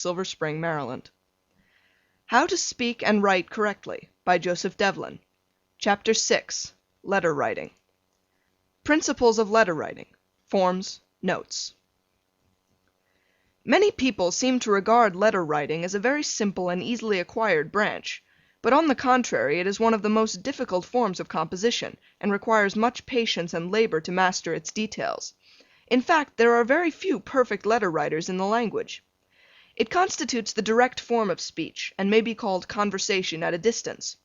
Silver Spring, Maryland. How to Speak and Write Correctly by Joseph Devlin. Chapter 6. Letter Writing. Principles of Letter Writing. Forms, Notes. Many people seem to regard letter writing as a very simple and easily acquired branch, but on the contrary it is one of the most difficult forms of composition and requires much patience and labor to master its details. In fact, there are very few perfect letter writers in the language. It constitutes the direct form of speech and may be called conversation at a distance.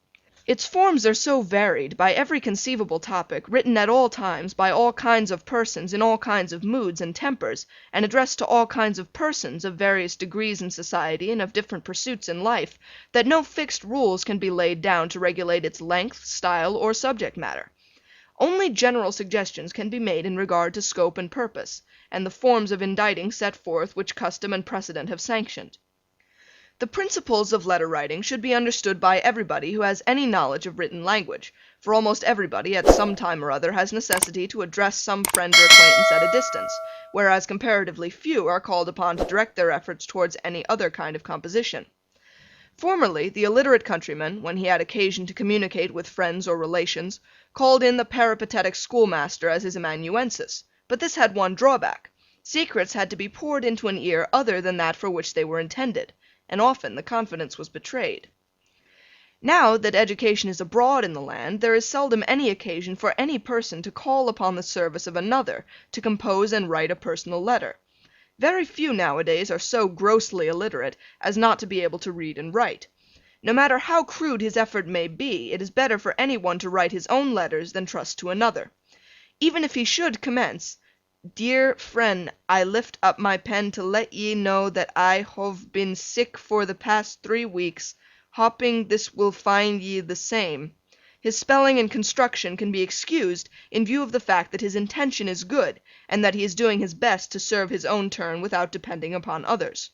Its forms are so varied by every conceivable topic, written at all times by all kinds of persons in all kinds of moods and tempers, and addressed to all kinds of persons of various degrees in society and of different pursuits in life, that no fixed rules can be laid down to regulate its length, style, or subject matter. Only general suggestions can be made in regard to scope and purpose, and the forms of inditing set forth which custom and precedent have sanctioned. The principles of letter writing should be understood by everybody who has any knowledge of written language, for almost everybody at some time or other has necessity to address some friend or acquaintance at a distance, whereas comparatively few are called upon to direct their efforts towards any other kind of composition. Formerly, the illiterate countryman, when he had occasion to communicate with friends or relations, called in the peripatetic schoolmaster as his amanuensis, but this had one drawback. Secrets had to be poured into an ear other than that for which they were intended, and often the confidence was betrayed. Now that education is abroad in the land, there is seldom any occasion for any person to call upon the service of another to compose and write a personal letter. Very few nowadays are so grossly illiterate as not to be able to read and write. No matter how crude his effort may be, it is better for any one to write his own letters than trust to another. Even if he should commence, "Dear friend, I lift up my pen to let ye know that I hove been sick for the past 3 weeks, hopping this will find ye the same," his spelling and construction can be excused in view of the fact that his intention is good and that he is doing his best to serve his own turn without depending upon others.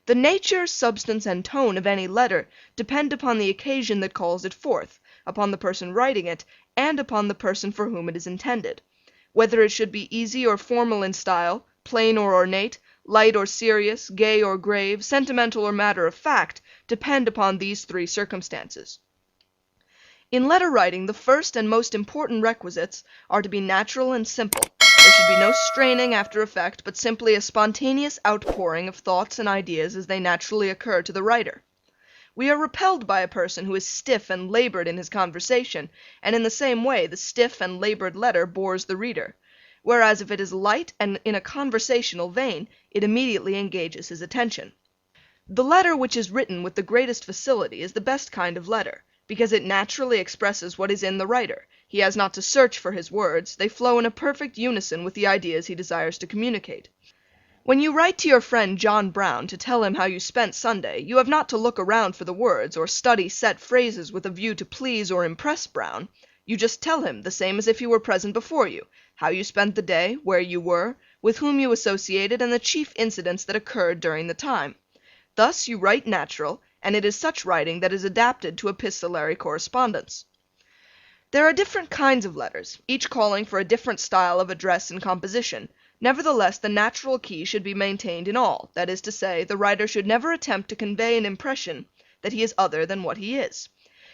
The nature, substance, and tone of any letter depend upon the occasion that calls it forth, upon the person writing it, and upon the person for whom it is intended. Whether it should be easy or formal in style, plain or ornate, light or serious, gay or grave, sentimental or matter of fact, depend upon these 3 circumstances. In letter writing the first and most important requisites are to be natural and simple. There should be no straining after effect, but simply a spontaneous outpouring of thoughts and ideas as they naturally occur to the writer. We are repelled by a person who is stiff and labored in his conversation, and in the same way the stiff and labored letter bores the reader, whereas if it is light and in a conversational vein, it immediately engages his attention. The letter which is written with the greatest facility is the best kind of letter, because it naturally expresses what is in the writer. He has not to search for his words, they flow in a perfect unison with the ideas he desires to communicate. When you write to your friend John Brown to tell him how you spent Sunday, you have not to look around for the words or study set phrases with a view to please or impress Brown. You just tell him, the same as if he were present before you, how you spent the day, where you were, with whom you associated, and the chief incidents that occurred during the time. Thus you write natural, and it is such writing that is adapted to epistolary correspondence. There are different kinds of letters, each calling for a different style of address and composition. Nevertheless, the natural key should be maintained in all, that is to say, the writer should never attempt to convey an impression that he is other than what he is.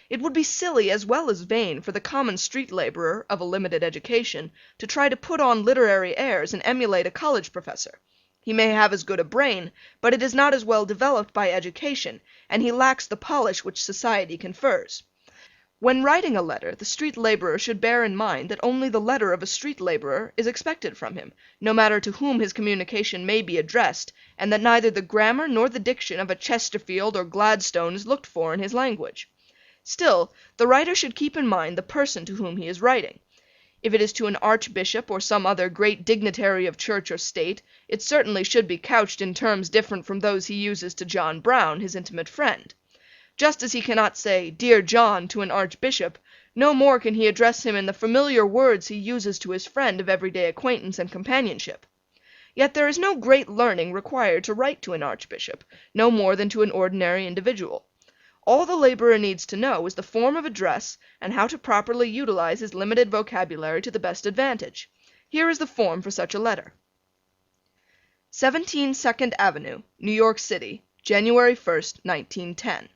It would be silly as well as vain for the common street laborer of a limited education to try to put on literary airs and emulate a college professor. He may have as good a brain, but it is not as well developed by education, and he lacks the polish which society confers. When writing a letter, the street laborer should bear in mind that only the letter of a street laborer is expected from him, no matter to whom his communication may be addressed, and that neither the grammar nor the diction of a Chesterfield or Gladstone is looked for in his language. Still, the writer should keep in mind the person to whom he is writing. If it is to an archbishop or some other great dignitary of church or state, it certainly should be couched in terms different from those he uses to John Brown, his intimate friend. Just as he cannot say, "Dear John," to an archbishop, no more can he address him in the familiar words he uses to his friend of everyday acquaintance and companionship. Yet there is no great learning required to write to an archbishop, no more than to an ordinary individual. All the laborer needs to know is the form of address and how to properly utilize his limited vocabulary to the best advantage. Here is the form for such a letter. 17 Second Avenue, New York City, January 1st, 1910.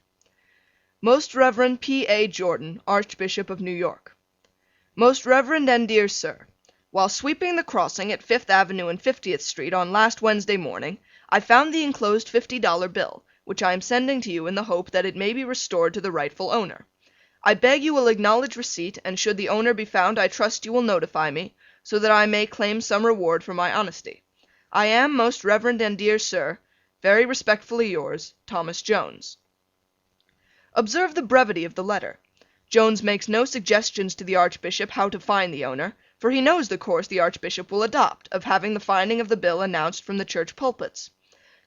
Most Reverend P. A. Jordan, Archbishop of New York. Most Reverend and dear Sir: while sweeping the crossing at Fifth Avenue and 50th Street on last Wednesday morning, I found the enclosed $50 bill, which I am sending to you in the hope that it may be restored to the rightful owner. I beg you will acknowledge receipt, and should the owner be found I trust you will notify me, so that I may claim some reward for my honesty. I am, most Reverend and dear Sir, very respectfully yours, Thomas Jones. Observe the brevity of the letter. Jones makes no suggestions to the Archbishop how to find the owner, for he knows the course the Archbishop will adopt of having the finding of the bill announced from the church pulpits.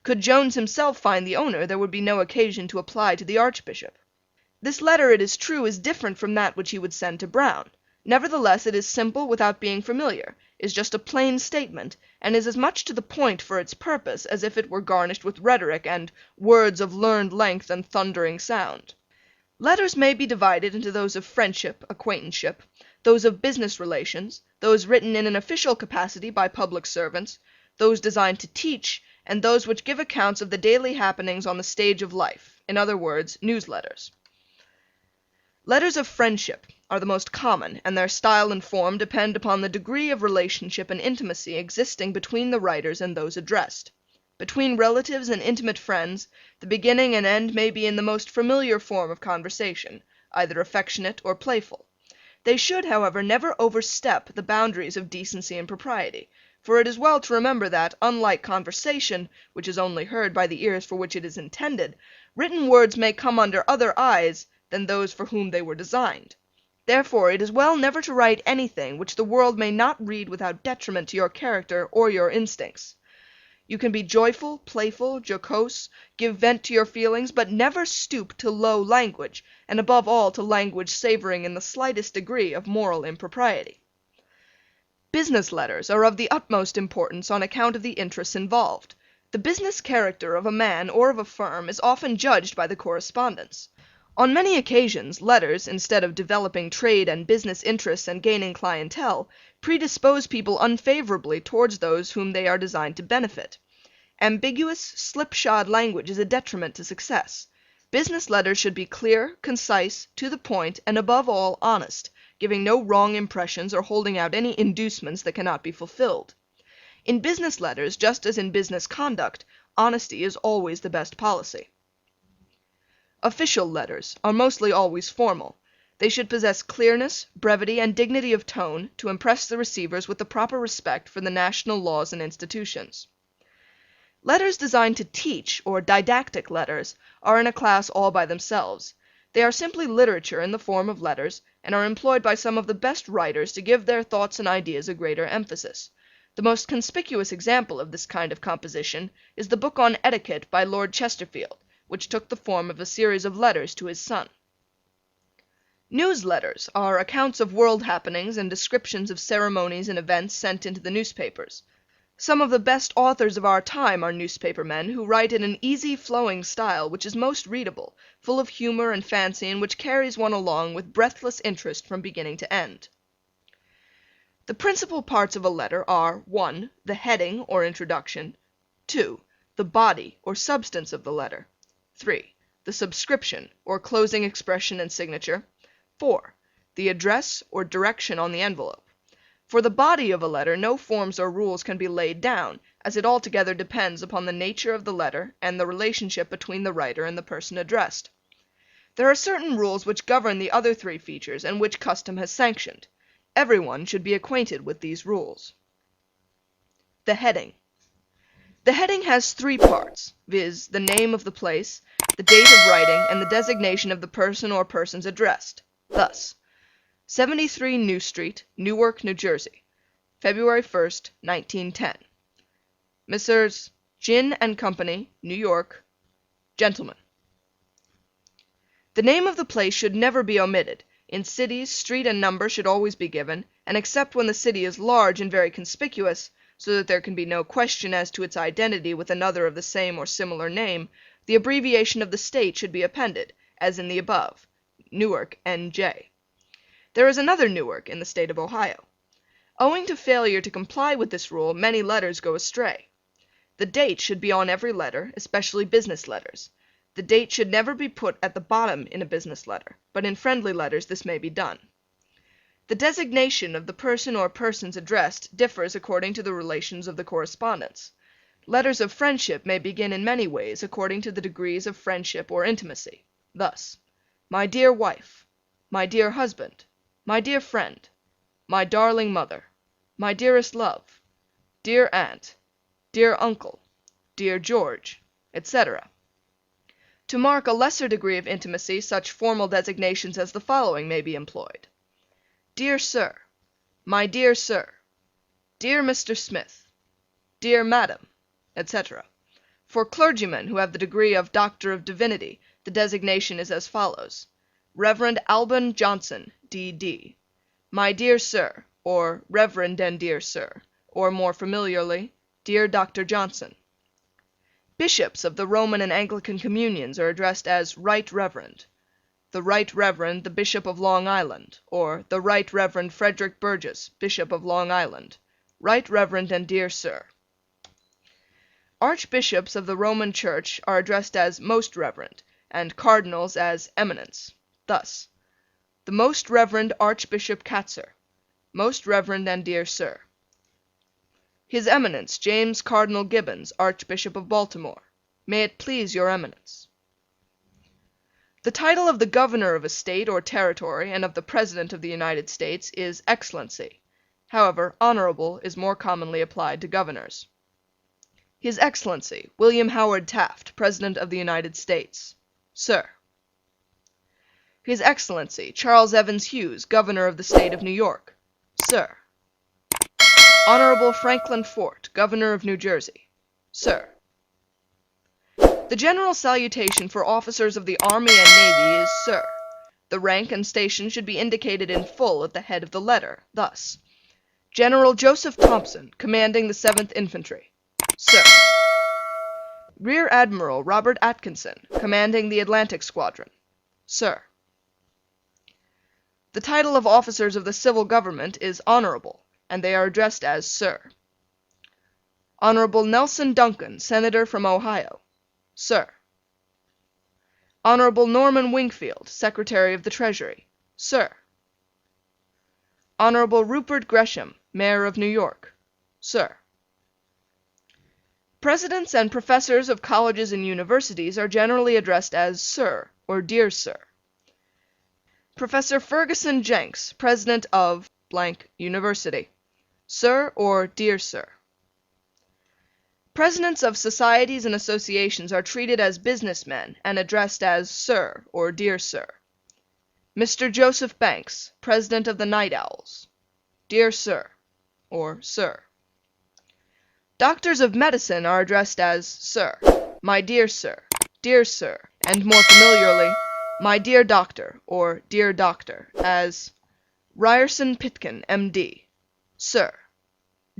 Could Jones himself find the owner, there would be no occasion to apply to the Archbishop. This letter, it is true, is different from that which he would send to Brown. Nevertheless, it is simple without being familiar, is just a plain statement, and is as much to the point for its purpose as if it were garnished with rhetoric and words of learned length and thundering sound. Letters may be divided into those of friendship, acquaintanceship, those of business relations, those written in an official capacity by public servants, those designed to teach, and those which give accounts of the daily happenings on the stage of life, in other words, newsletters. Letters of friendship are the most common, and their style and form depend upon the degree of relationship and intimacy existing between the writers and those addressed. Between relatives and intimate friends, the beginning and end may be in the most familiar form of conversation, either affectionate or playful. They should, however, never overstep the boundaries of decency and propriety, for it is well to remember that, unlike conversation, which is only heard by the ears for which it is intended, written words may come under other eyes than those for whom they were designed. Therefore it is well never to write anything which the world may not read without detriment to your character or your instincts. You can be joyful, playful, jocose, give vent to your feelings, but never stoop to low language, and above all to language savouring in the slightest degree of moral impropriety. Business letters are of the utmost importance on account of the interests involved. The business character of a man or of a firm is often judged by the correspondence. On many occasions, letters, instead of developing trade and business interests and gaining clientele, predispose people unfavorably towards those whom they are designed to benefit. Ambiguous, slipshod language is a detriment to success. Business letters should be clear, concise, to the point, and above all honest, giving no wrong impressions or holding out any inducements that cannot be fulfilled. In business letters, just as in business conduct, honesty is always the best policy. Official letters are mostly always formal. They should possess clearness, brevity, and dignity of tone to impress the receivers with the proper respect for the national laws and institutions. Letters designed to teach, or didactic letters, are in a class all by themselves. They are simply literature in the form of letters, and are employed by some of the best writers to give their thoughts and ideas a greater emphasis. The most conspicuous example of this kind of composition is the book on Etiquette by Lord Chesterfield, which took the form of a series of letters to his son. News letters are accounts of world happenings and descriptions of ceremonies and events sent into the newspapers. Some of the best authors of our time are newspaper men who write in an easy flowing style which is most readable, full of humor and fancy, and which carries one along with breathless interest from beginning to end. The principal parts of a letter are 1. The heading or introduction. 2. The body or substance of the letter. 3. The subscription or closing expression and signature. 4. The address or direction on the envelope. For the body of a letter no forms or rules can be laid down, as it altogether depends upon the nature of the letter and the relationship between the writer and the person addressed. There are certain rules which govern the other three features and which custom has sanctioned. Everyone should be acquainted with these rules. The heading. The heading has three parts, viz., the name of the place, the date of writing, and the designation of the person or persons addressed. Thus, 73 New Street, Newark, New Jersey, February 1st, 1910. Messrs. Ginn and Company, New York. Gentlemen. The name of the place should never be omitted. In cities, street and number should always be given, and except when the city is large and very conspicuous, so that there can be no question as to its identity with another of the same or similar name, the abbreviation of the state should be appended, as in the above, Newark, N.J. There is another Newark in the state of Ohio. Owing to failure to comply with this rule, many letters go astray. The date should be on every letter, especially business letters. The date should never be put at the bottom in a business letter, but in friendly letters this may be done. The designation of the person or persons addressed differs according to the relations of the correspondents. Letters of friendship may begin in many ways according to the degrees of friendship or intimacy. Thus, my dear wife, my dear husband, my dear friend, my darling mother, my dearest love, dear aunt, dear uncle, dear George, etc. To mark a lesser degree of intimacy such formal designations as the following may be employed. Dear Sir, my dear Sir, dear Mr. Smith, dear Madam, etc. For clergymen who have the degree of Doctor of Divinity, the designation is as follows: Reverend Alban Johnson, D.D. My dear Sir, or Reverend and dear Sir, or more familiarly, Dear Dr. Johnson. Bishops of the Roman and Anglican communions are addressed as Right Reverend. The Right Reverend the Bishop of Long Island, or the Right Reverend Frederick Burgess, Bishop of Long Island. Right Reverend and dear Sir. Archbishops of the Roman Church are addressed as Most Reverend, and cardinals as Eminence. Thus, the Most Reverend Archbishop Katzer, Most Reverend and dear Sir. His Eminence James Cardinal Gibbons, Archbishop of Baltimore. May it please your Eminence. The title of the governor of a state or territory and of the President of the United States is Excellency. However, Honorable is more commonly applied to governors. His Excellency William Howard Taft, President of the United States. Sir. His Excellency Charles Evans Hughes, Governor of the State of New York. Sir. Honorable Franklin Fort, Governor of New Jersey. Sir. The general salutation for officers of the Army and Navy is Sir. The rank and station should be indicated in full at the head of the letter, thus: General Joseph Thompson, commanding the 7th Infantry. Sir. Rear Admiral Robert Atkinson, commanding the Atlantic Squadron. Sir. The title of officers of the civil government is Honorable, and they are addressed as Sir. Honorable Nelson Duncan, Senator from Ohio. Sir. Honorable Norman Wingfield, Secretary of the Treasury. Sir. Honorable Rupert Gresham, Mayor of New York. Sir. Presidents and professors of colleges and universities are generally addressed as Sir or Dear Sir. Professor Ferguson Jenks, President of University. Sir or Dear Sir. Presidents of societies and associations are treated as businessmen and addressed as Sir or Dear Sir. Mr. Joseph Banks, President of the Night Owls. Dear Sir or Sir. Doctors of medicine are addressed as Sir, my dear Sir, and more familiarly, my dear Doctor or Dear Doctor, as Ryerson Pitkin, M.D. Sir,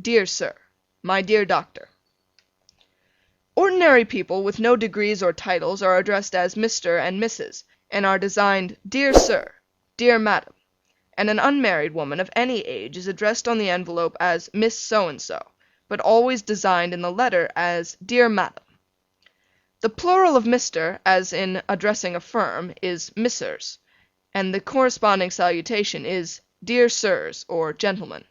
Dear Sir, my dear Doctor. Ordinary people with no degrees or titles are addressed as Mr. and Mrs. and are designed Dear Sir, Dear Madam, and an unmarried woman of any age is addressed on the envelope as Miss So-and-so, but always designed in the letter as Dear Madam. The plural of Mr., as in addressing a firm, is Messrs., and the corresponding salutation is Dear Sirs or Gentlemen.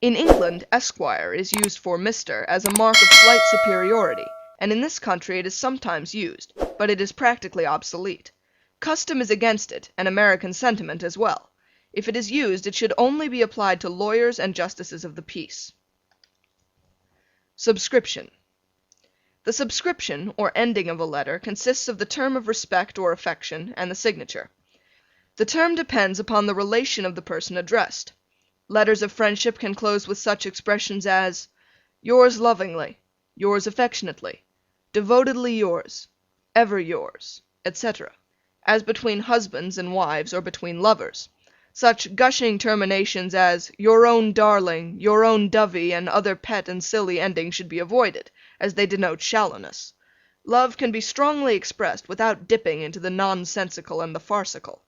In England, Esquire is used for Mr. as a mark of slight superiority, and in this country it is sometimes used, but it is practically obsolete. Custom is against it, and American sentiment as well. If it is used, it should only be applied to lawyers and justices of the peace. Subscription. The subscription, or ending of a letter, consists of the term of respect or affection and the signature. The term depends upon the relation of the person addressed. Letters of friendship can close with such expressions as yours lovingly, yours affectionately, devotedly yours, ever yours, etc., as between husbands and wives or between lovers. Such gushing terminations as your own darling, your own dovey, and other pet and silly endings should be avoided, as they denote shallowness. Love can be strongly expressed without dipping into the nonsensical and the farcical.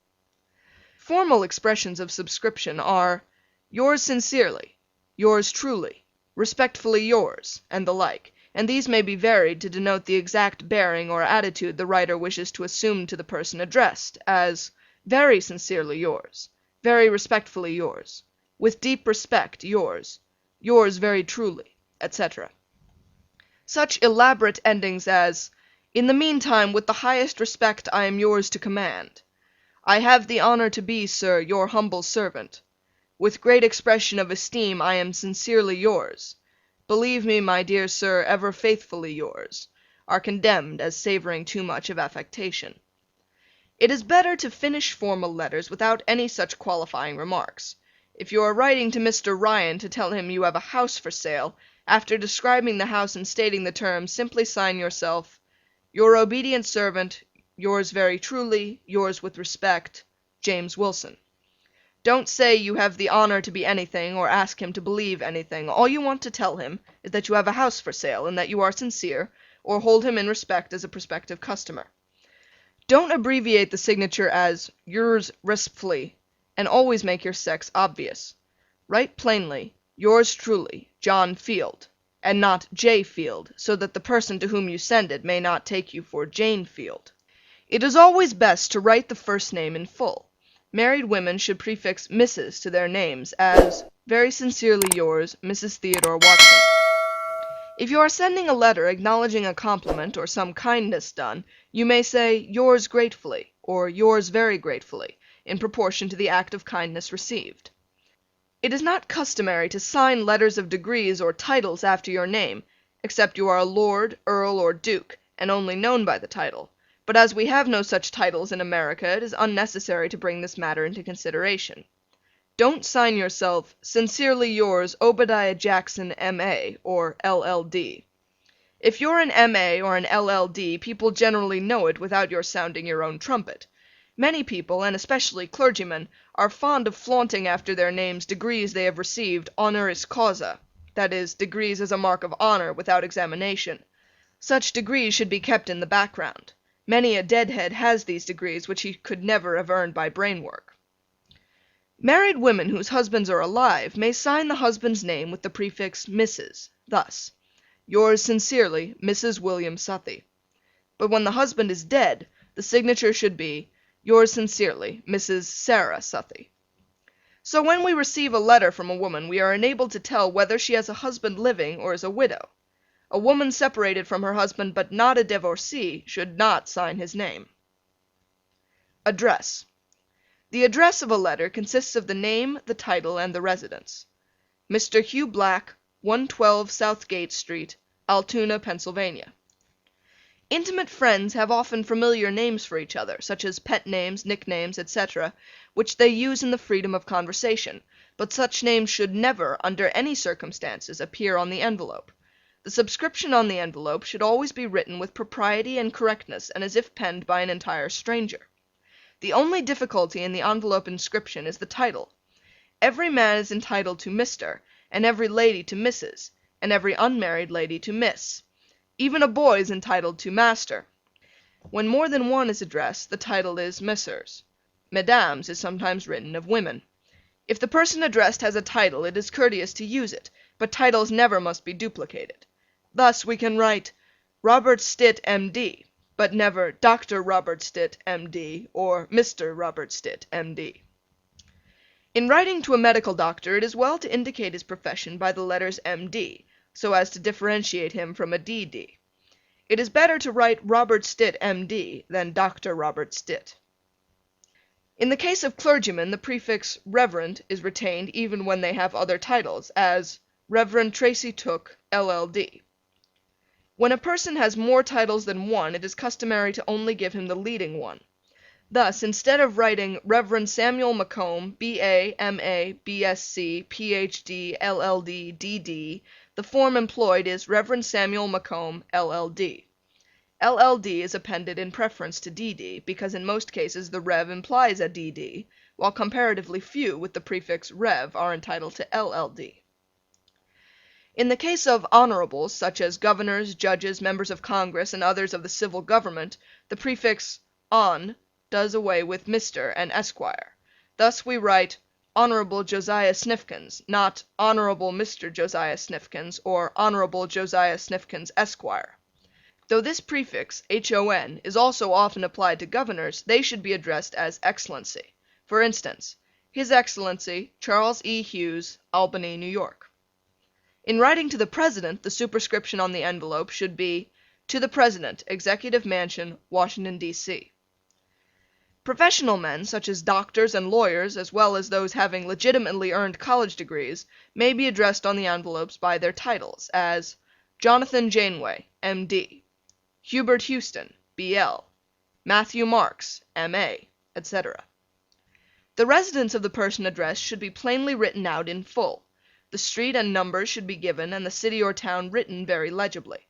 Formal expressions of subscription are yours sincerely, yours truly, respectfully yours, and the like, and these may be varied to denote the exact bearing or attitude the writer wishes to assume to the person addressed, as very sincerely yours, very respectfully yours, with deep respect yours very truly, etc. Such elaborate endings as in the meantime with the highest respect I am yours to command. I have the honor to be, sir, your humble servant. With great expression of esteem I am sincerely yours. Believe me, my dear sir, ever faithfully yours, are condemned as savoring too much of affectation. It is better to finish formal letters without any such qualifying remarks. If you are writing to Mr. Ryan to tell him you have a house for sale, after describing the house and stating the terms, simply sign yourself, Your obedient servant, Yours very truly, Yours with respect, James Wilson. Don't say you have the honor to be anything or ask him to believe anything. All you want to tell him is that you have a house for sale and that you are sincere, or hold him in respect as a prospective customer. Don't abbreviate the signature as Yours respectfully and always make your sex obvious. Write plainly, Yours truly, John Field, and not J. Field, so that the person to whom you send it may not take you for Jane Field. It is always best to write the first name in full. Married women should prefix Mrs. to their names, as very sincerely yours, Mrs. Theodore Watson. If you are sending a letter acknowledging a compliment or some kindness done, you may say Yours gratefully or Yours very gratefully, in proportion to the act of kindness received. It is not customary to sign letters of degrees or titles after your name, except you are a Lord, Earl, or Duke, and only known by the title. But as we have no such titles in America, it is unnecessary to bring this matter into consideration. Don't sign yourself Sincerely yours, Obadiah Jackson, M.A. or LL.D. If you're an M.A. or an LL.D., people generally know it without your sounding your own trumpet. Many people, and especially clergymen, are fond of flaunting after their names degrees they have received honoris causa, that is, degrees as a mark of honor without examination. Such degrees should be kept in the background. Many a deadhead has these degrees which he could never have earned by brain work. Married women whose husbands are alive may sign the husband's name with the prefix Mrs. Thus, Yours sincerely, Mrs. William Southey. But when the husband is dead, the signature should be Yours sincerely, Mrs. Sarah Southey. So when we receive a letter from a woman we are enabled to tell whether she has a husband living or is a widow. A woman separated from her husband but not a divorcee should not sign his name. Address. The address of a letter consists of the name, the title, and the residence. Mr. Hugh Black, 112 Southgate Street, Altoona, Pennsylvania. Intimate friends have often familiar names for each other, such as pet names, nicknames, etc., which they use in the freedom of conversation, but such names should never, under any circumstances, appear on the envelope. The subscription on the envelope should always be written with propriety and correctness and as if penned by an entire stranger. The only difficulty in the envelope inscription is the title. Every man is entitled to Mr., and every lady to Mrs., and every unmarried lady to Miss. Even a boy is entitled to Master. When more than one is addressed, the title is Messrs. Mesdames is sometimes written of women. If the person addressed has a title, it is courteous to use it, but titles never must be duplicated. Thus we can write Robert Stitt, M.D., but never Dr. Robert Stitt, M.D. or Mr. Robert Stitt, M.D. In writing to a medical doctor it is well to indicate his profession by the letters M.D., so as to differentiate him from a D.D. It is better to write Robert Stitt, M.D. than Dr. Robert Stitt. In the case of clergymen the prefix Reverend is retained even when they have other titles, as Reverend Tracy Took, LL.D. When a person has more titles than one it is customary to only give him the leading one. Thus, instead of writing Reverend Samuel Macomb, B.A., M.A., B.Sc., Ph.D., LL.D., D.D., the form employed is Reverend Samuel Macomb, LL.D. LL.D. is appended in preference to D.D. because in most cases the Rev implies a D.D., while comparatively few with the prefix Rev are entitled to LL.D. In the case of honorables, such as governors, judges, members of Congress, and others of the civil government, the prefix on does away with Mr. and Esquire. Thus we write Honorable Josiah Snifkins, not Honorable Mr. Josiah Snifkins or Honorable Josiah Snifkins, Esquire. Though this prefix, HON, is also often applied to governors, they should be addressed as Excellency. For instance, His Excellency Charles E. Hughes, Albany, New York. In writing to the President, the superscription on the envelope should be To the President, Executive Mansion, Washington, D.C. Professional men, such as doctors and lawyers, as well as those having legitimately earned college degrees, may be addressed on the envelopes by their titles, as Jonathan Janeway, M.D., Hubert Houston, B.L., Matthew Marks, M.A., etc. The residence of the person addressed should be plainly written out in full. The street and numbers should be given and the city or town written very legibly.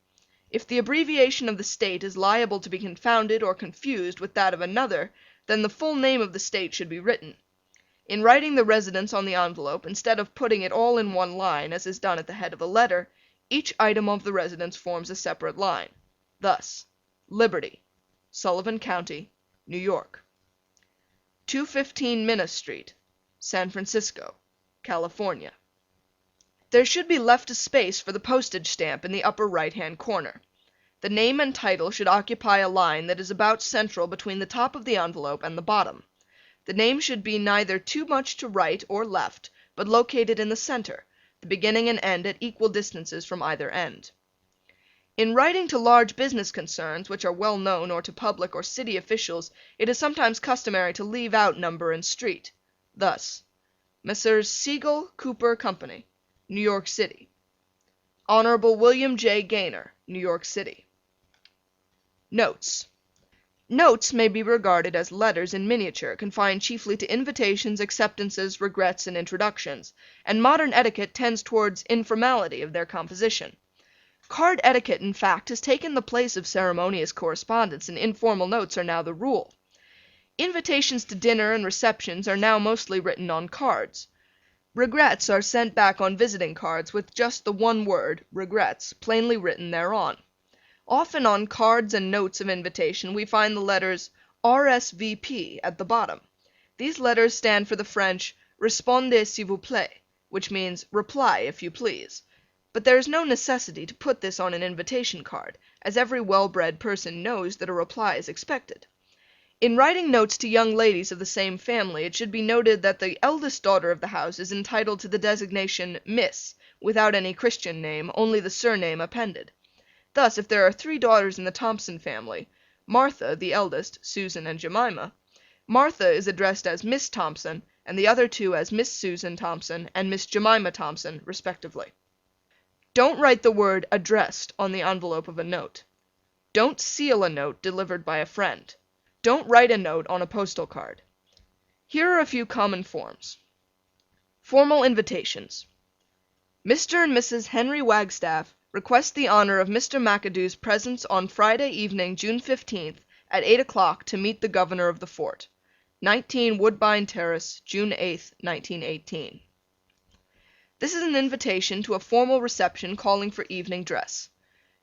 If the abbreviation of the state is liable to be confounded or confused with that of another, then the full name of the state should be written. In writing the residence on the envelope, instead of putting it all in one line, as is done at the head of a letter, each item of the residence forms a separate line. Thus, Liberty, Sullivan County, New York. 215 Minna Street, San Francisco, California. There should be left a space for the postage stamp in the upper right-hand corner. The name and title should occupy a line that is about central between the top of the envelope and the bottom. The name should be neither too much to right or left, but located in the center, the beginning and end at equal distances from either end. In writing to large business concerns which are well known or to public or city officials, it is sometimes customary to leave out number and street. Thus, Messrs. Siegel Cooper Company, New York City. Honorable William J. Gaynor, New York City. Notes. Notes may be regarded as letters in miniature, confined chiefly to invitations, acceptances, regrets, and introductions, and modern etiquette tends towards informality of their composition. Card etiquette, in fact, has taken the place of ceremonious correspondence, and informal notes are now the rule. Invitations to dinner and receptions are now mostly written on cards. Regrets are sent back on visiting cards with just the one word, regrets, plainly written thereon. Often on cards and notes of invitation we find the letters RSVP at the bottom. These letters stand for the French Répondez s'il vous plaît, which means reply if you please. But there is no necessity to put this on an invitation card, as every well-bred person knows that a reply is expected. In writing notes to young ladies of the same family, it should be noted that the eldest daughter of the house is entitled to the designation Miss, without any Christian name, only the surname appended. Thus, if there are 3 daughters in the Thompson family, Martha, the eldest, Susan, and Jemima, Martha is addressed as Miss Thompson, and the other 2 as Miss Susan Thompson and Miss Jemima Thompson, respectively. Don't write the word addressed on the envelope of a note. Don't seal a note delivered by a friend. Don't write a note on a postal card. Here are a few common forms. Formal invitations. Mr. and Mrs. Henry Wagstaff request the honor of Mr. McAdoo's presence on Friday evening, June 15th, at 8 o'clock to meet the Governor of the Fort. 19 Woodbine Terrace, June 8th, 1918. This is an invitation to a formal reception calling for evening dress.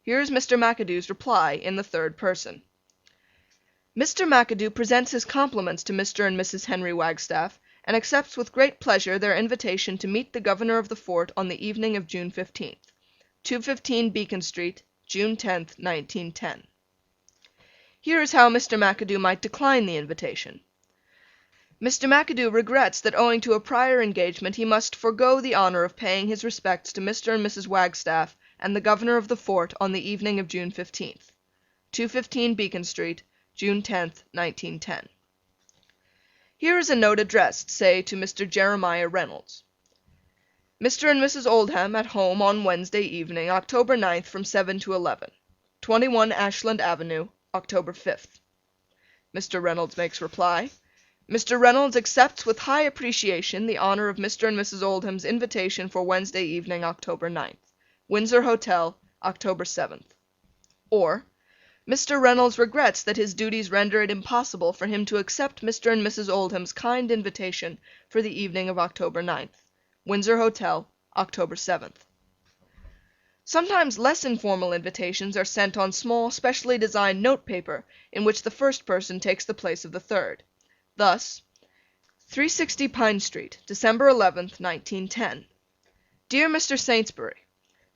Here is Mr. McAdoo's reply in the third person. Mr. McAdoo presents his compliments to Mr. and Mrs. Henry Wagstaff and accepts with great pleasure their invitation to meet the Governor of the Fort on the evening of June 15th. 215 Beacon Street, June 10th, 1910. Here is how Mr. McAdoo might decline the invitation. Mr. McAdoo regrets that owing to a prior engagement he must forego the honor of paying his respects to Mr. and Mrs. Wagstaff and the Governor of the Fort on the evening of June 15th. 215 Beacon Street, June 10th, 1910. Here is a note addressed, say, to Mr. Jeremiah Reynolds. Mr. and Mrs. Oldham at home on Wednesday evening, October 9th from 7 to 11. 21 Ashland Avenue, October 5th. Mr. Reynolds makes reply. Mr. Reynolds accepts with high appreciation the honor of Mr. and Mrs. Oldham's invitation for Wednesday evening, October 9th. Windsor Hotel, October 7th. Or, Mr. Reynolds regrets that his duties render it impossible for him to accept Mr. and Mrs. Oldham's kind invitation for the evening of October 9th. Windsor Hotel, October 7th. Sometimes less informal invitations are sent on small, specially designed note paper in which the first person takes the place of the third. Thus, 360 Pine Street, December 11th, 1910. Dear Mr. Saintsbury,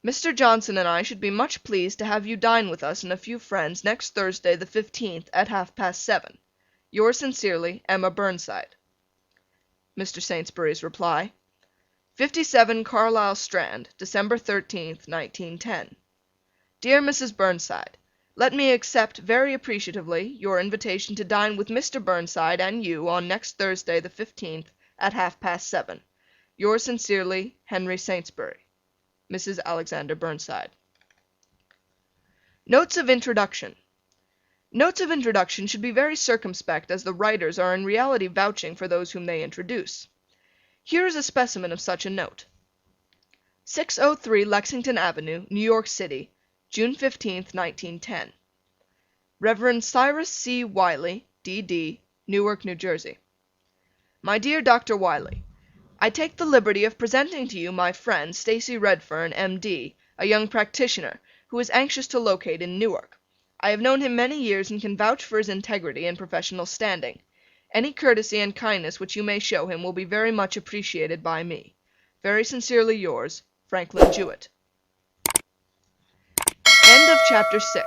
Mr. Johnson and I should be much pleased to have you dine with us and a few friends next Thursday the 15th at 7:30. Yours sincerely, Emma Burnside. Mr. Saintsbury's reply. 57 Carlisle Strand, December 13th, 1910. Dear Mrs. Burnside, let me accept very appreciatively your invitation to dine with Mr. Burnside and you on next Thursday the 15th at 7:30. Yours sincerely, Henry Saintsbury. Mrs. Alexander Burnside. Notes of Introduction. Notes of introduction should be very circumspect, as the writers are in reality vouching for those whom they introduce. Here is a specimen of such a note. 603 Lexington Avenue, New York City, June 15th, 1910. Rev. Cyrus C. Wiley, D.D., Newark, New Jersey. My dear Dr. Wiley, I take the liberty of presenting to you my friend Stacy Redfern, M.D., a young practitioner, who is anxious to locate in Newark. I have known him many years and can vouch for his integrity and professional standing. Any courtesy and kindness which you may show him will be very much appreciated by me. Very sincerely yours, Franklin Jewett. End of Chapter 6.